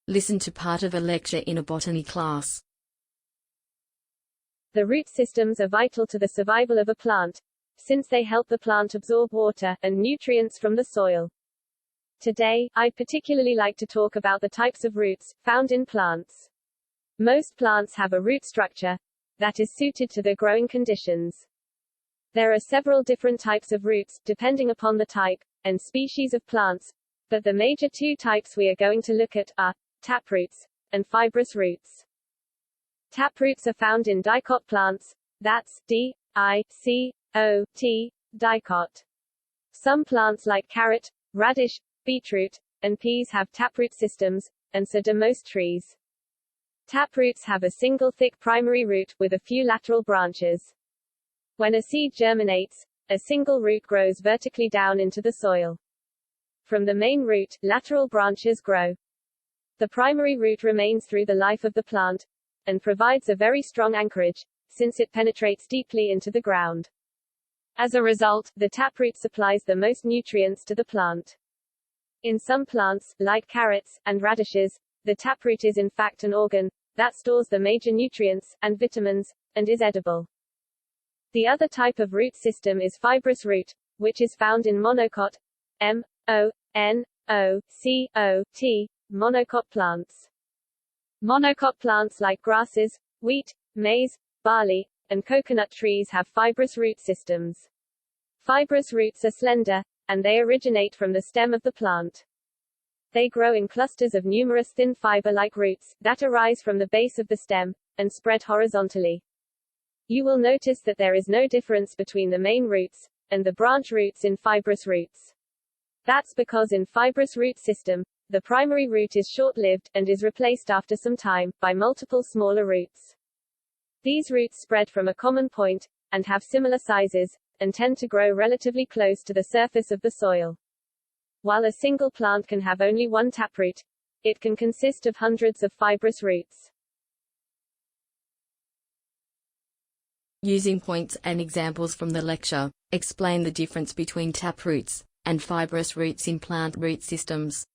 Listen to part of a lecture in a botany class. The root systems are vital to the survival of a plant, since they help the plant absorb water and nutrients from the soil. Today, I'd particularly like to talk about the types of roots found in plants. Most plants have a root structure that is suited to their growing conditions. There are several different types of roots, depending upon the type and species of plants, but the major two types we are going to look at are taproots and fibrous roots. Taproots are found in dicot plants, that's D-I-C-O-T, dicot. Some plants like carrot, radish, beetroot, and peas have taproot systems, and so do most trees. Taproots have a single thick primary root, with a few lateral branches. When a seed germinates, a single root grows vertically down into the soil. From the main root, lateral branches grow. The primary root remains through the life of the plant, and provides a very strong anchorage, since it penetrates deeply into the ground. As a result, the taproot supplies the most nutrients to the plant. In some plants, like carrots and radishes, the taproot is in fact an organ that stores the major nutrients and vitamins, and is edible. The other type of root system is fibrous root, which is found in monocot, M-O-N-O-C-O-T, monocot plants. Monocot plants like grasses, wheat, maize, barley, and coconut trees have fibrous root systems. Fibrous roots are slender, and they originate from the stem of the plant. They grow in clusters of numerous thin fiber-like roots that arise from the base of the stem and spread horizontally. You will notice that there is no difference between the main roots and the branch roots in fibrous roots. That's because in fibrous root system, the primary root is short-lived, and is replaced after some time by multiple smaller roots. These roots spread from a common point, and have similar sizes, and tend to grow relatively close to the surface of the soil. While a single plant can have only one taproot, it can consist of hundreds of fibrous roots. Using points and examples from the lecture, explain the difference between taproots and fibrous roots in plant root systems.